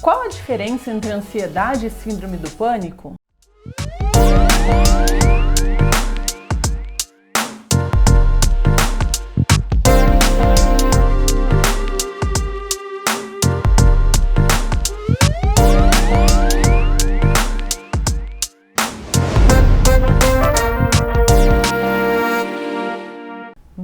Qual a diferença entre ansiedade e síndrome do pânico?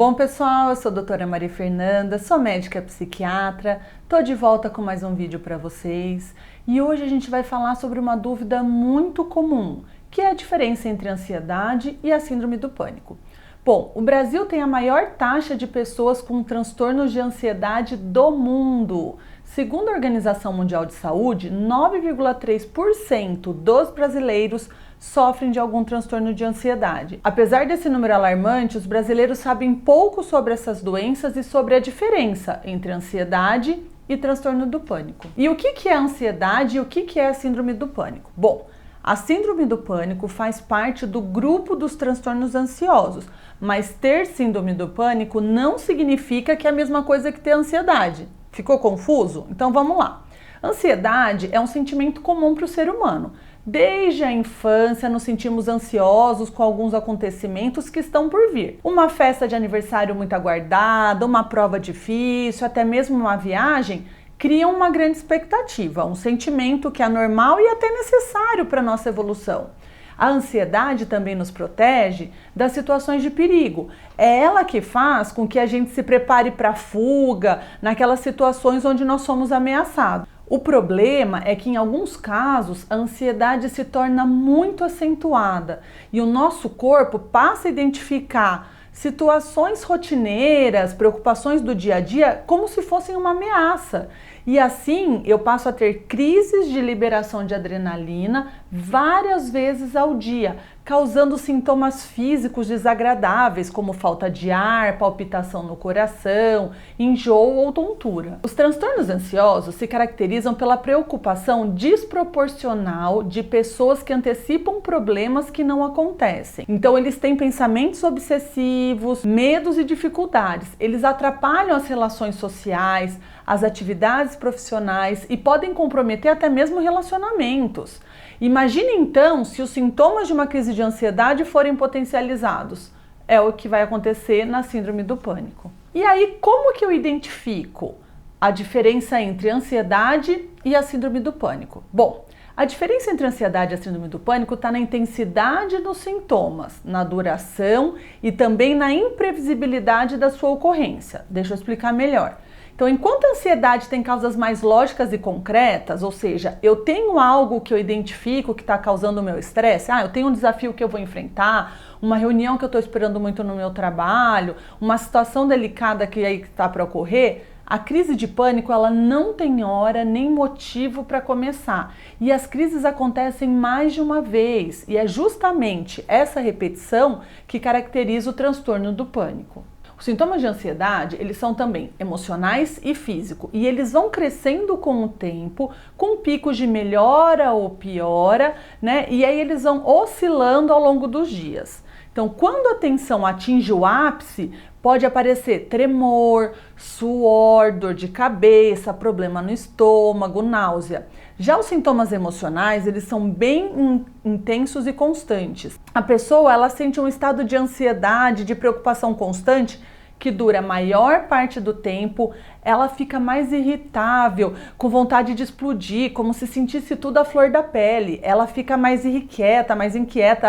Bom pessoal, eu sou a doutora Maria Fernanda, sou médica psiquiatra, tô de volta com mais um vídeo para vocês e hoje a gente vai falar sobre uma dúvida muito comum, que é a diferença entre a ansiedade e a síndrome do pânico. Bom, o Brasil tem a maior taxa de pessoas com transtornos de ansiedade do mundo. Segundo a Organização Mundial de Saúde, 9,3% dos brasileiros sofrem de algum transtorno de ansiedade. Apesar desse número alarmante, os brasileiros sabem pouco sobre essas doenças e sobre a diferença entre ansiedade e transtorno do pânico. E o que é a ansiedade e o que é a síndrome do pânico? Bom, a síndrome do pânico faz parte do grupo dos transtornos ansiosos, mas ter síndrome do pânico não significa que é a mesma coisa que ter ansiedade. Ficou confuso? Então vamos lá. Ansiedade é um sentimento comum para o ser humano. Desde a infância nos sentimos ansiosos com alguns acontecimentos que estão por vir. Uma festa de aniversário muito aguardada, uma prova difícil, até mesmo uma viagem, criam uma grande expectativa, um sentimento que é normal e até necessário para a nossa evolução. A ansiedade também nos protege das situações de perigo. É ela que faz com que a gente se prepare para a fuga, naquelas situações onde nós somos ameaçados. O problema é que em alguns casos a ansiedade se torna muito acentuada e o nosso corpo passa a identificar situações rotineiras, preocupações do dia a dia como se fossem uma ameaça. E assim eu passo a ter crises de liberação de adrenalina várias vezes ao dia, causando sintomas físicos desagradáveis como falta de ar, palpitação no coração, enjoo ou tontura. Os transtornos ansiosos se caracterizam pela preocupação desproporcional de pessoas que antecipam problemas que não acontecem. Então eles têm pensamentos obsessivos, medos e dificuldades. Eles atrapalham as relações sociais, as atividades profissionais e podem comprometer até mesmo relacionamentos. Imagine então se os sintomas de uma crise de ansiedade forem potencializados. É o que vai acontecer na síndrome do pânico. E aí, como que eu identifico a diferença entre a ansiedade e a síndrome do pânico? Bom, a diferença entre a ansiedade e a síndrome do pânico está na intensidade dos sintomas, na duração e também na imprevisibilidade da sua ocorrência. Deixa eu explicar melhor. Então, enquanto a ansiedade tem causas mais lógicas e concretas, ou seja, eu tenho algo que eu identifico que está causando o meu estresse, eu tenho um desafio que eu vou enfrentar, uma reunião que eu estou esperando muito no meu trabalho, uma situação delicada que aí está para ocorrer, a crise de pânico ela não tem hora nem motivo para começar. E as crises acontecem mais de uma vez, e é justamente essa repetição que caracteriza o transtorno do pânico. Os sintomas de ansiedade, eles são também emocionais e físicos, e eles vão crescendo com o tempo, com picos de melhora ou piora, né? E aí eles vão oscilando ao longo dos dias. Então, quando a tensão atinge o ápice, pode aparecer tremor, suor, dor de cabeça, problema no estômago, náusea. Já os sintomas emocionais, eles são bem intensos e constantes. A pessoa, ela sente um estado de ansiedade, de preocupação constante, que dura a maior parte do tempo, ela fica mais irritável, com vontade de explodir, como se sentisse tudo à flor da pele. Ela fica mais irrequieta, mais inquieta,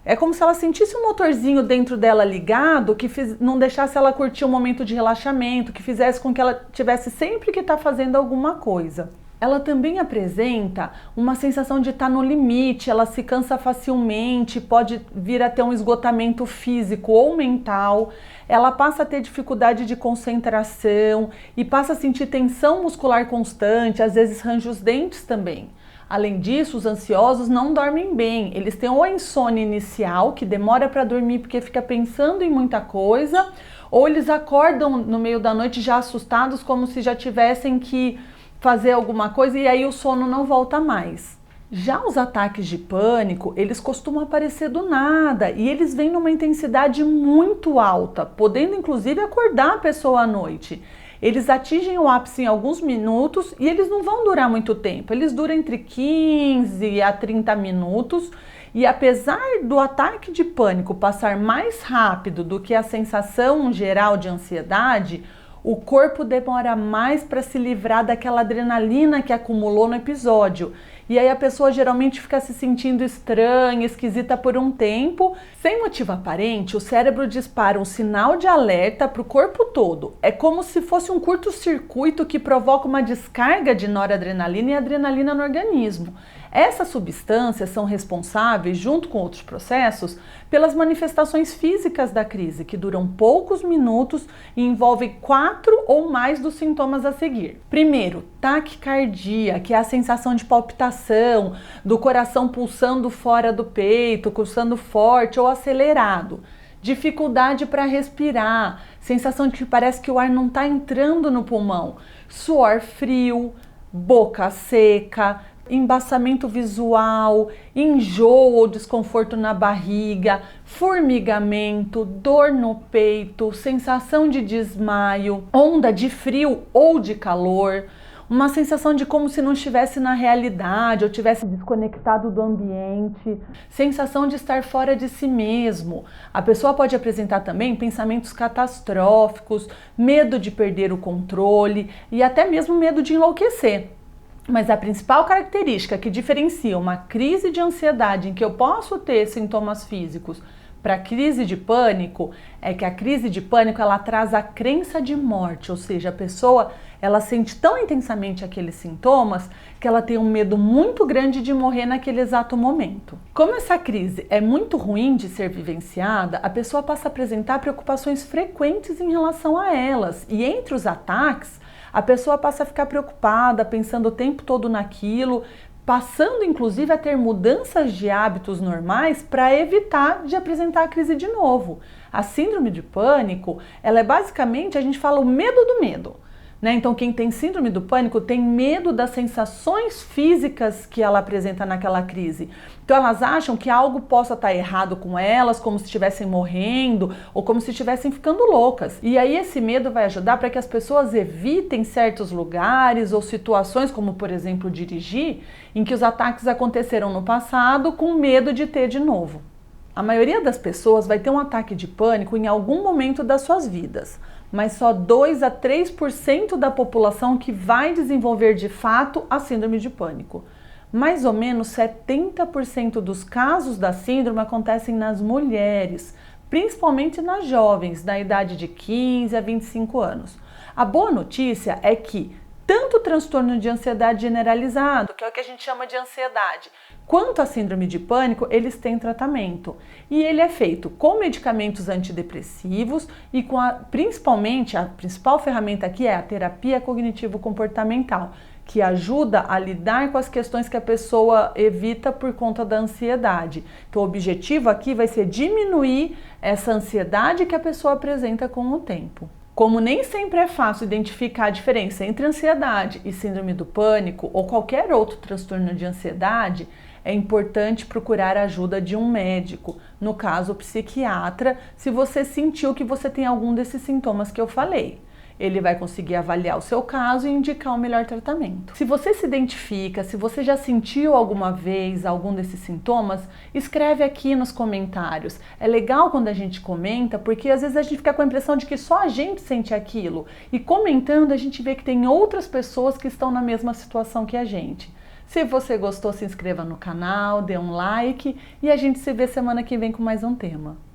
é como se ela sentisse um motorzinho dentro dela ligado que não deixasse ela curtir um momento de relaxamento, que fizesse com que ela tivesse sempre que estar fazendo alguma coisa. Ela também apresenta uma sensação de estar no limite, ela se cansa facilmente, pode vir a ter um esgotamento físico ou mental, ela passa a ter dificuldade de concentração e passa a sentir tensão muscular constante, às vezes range os dentes também. Além disso, os ansiosos não dormem bem, eles têm ou a insônia inicial, que demora para dormir porque fica pensando em muita coisa, ou eles acordam no meio da noite já assustados, como se já tivessem que fazer alguma coisa e aí o sono não volta mais. Já os ataques de pânico, eles costumam aparecer do nada e eles vêm numa intensidade muito alta, podendo inclusive acordar a pessoa à noite. Eles atingem o ápice em alguns minutos e eles não vão durar muito tempo. Eles duram entre 15 a 30 minutos e apesar do ataque de pânico passar mais rápido do que a sensação geral de ansiedade, o corpo demora mais para se livrar daquela adrenalina que acumulou no episódio. E aí a pessoa geralmente fica se sentindo estranha, esquisita por um tempo. Sem motivo aparente, o cérebro dispara um sinal de alerta para o corpo todo. É como se fosse um curto-circuito que provoca uma descarga de noradrenalina e adrenalina no organismo. Essas substâncias são responsáveis, junto com outros processos, pelas manifestações físicas da crise, que duram poucos minutos e envolvem 4 ou mais dos sintomas a seguir. Primeiro, taquicardia, que é a sensação de palpitação, do coração pulsando fora do peito, pulsando forte ou acelerado. Dificuldade para respirar, sensação de que parece que o ar não está entrando no pulmão, suor frio, boca seca, embaçamento visual, enjoo ou desconforto na barriga, formigamento, dor no peito, sensação de desmaio, onda de frio ou de calor, uma sensação de como se não estivesse na realidade ou tivesse desconectado do ambiente, sensação de estar fora de si mesmo. A pessoa pode apresentar também pensamentos catastróficos, medo de perder o controle e até mesmo medo de enlouquecer. Mas a principal característica que diferencia uma crise de ansiedade em que eu posso ter sintomas físicos para a crise de pânico é que a crise de pânico ela traz a crença de morte, ou seja, a pessoa ela sente tão intensamente aqueles sintomas que ela tem um medo muito grande de morrer naquele exato momento. Como essa crise é muito ruim de ser vivenciada, a pessoa passa a apresentar preocupações frequentes em relação a elas e entre os ataques a pessoa passa a ficar preocupada, pensando o tempo todo naquilo, passando inclusive a ter mudanças de hábitos normais para evitar de apresentar a crise de novo. A síndrome de pânico, ela é basicamente, a gente fala o medo do medo. Então quem tem síndrome do pânico tem medo das sensações físicas que ela apresenta naquela crise. Então elas acham que algo possa estar errado com elas, como se estivessem morrendo ou como se estivessem ficando loucas. E aí esse medo vai ajudar para que as pessoas evitem certos lugares ou situações, como por exemplo dirigir, em que os ataques aconteceram no passado com medo de ter de novo. A maioria das pessoas vai ter um ataque de pânico em algum momento das suas vidas, mas só 2 a 3% da população que vai desenvolver de fato a síndrome de pânico. Mais ou menos 70% dos casos da síndrome acontecem nas mulheres, principalmente nas jovens, da idade de 15 a 25 anos. A boa notícia é que tanto o transtorno de ansiedade generalizado, que é o que a gente chama de ansiedade, quanto a síndrome de pânico, eles têm tratamento. E ele é feito com medicamentos antidepressivos e com principalmente, a principal ferramenta aqui é a terapia cognitivo-comportamental, que ajuda a lidar com as questões que a pessoa evita por conta da ansiedade. Então o objetivo aqui vai ser diminuir essa ansiedade que a pessoa apresenta com o tempo. Como nem sempre é fácil identificar a diferença entre ansiedade e síndrome do pânico ou qualquer outro transtorno de ansiedade, é importante procurar a ajuda de um médico, no caso o psiquiatra, se você sentiu que você tem algum desses sintomas que eu falei. Ele vai conseguir avaliar o seu caso e indicar o melhor tratamento. Se você se identifica, se você já sentiu alguma vez algum desses sintomas, escreve aqui nos comentários. É legal quando a gente comenta, porque às vezes a gente fica com a impressão de que só a gente sente aquilo. E comentando a gente vê que tem outras pessoas que estão na mesma situação que a gente. Se você gostou, se inscreva no canal, dê um like e a gente se vê semana que vem com mais um tema.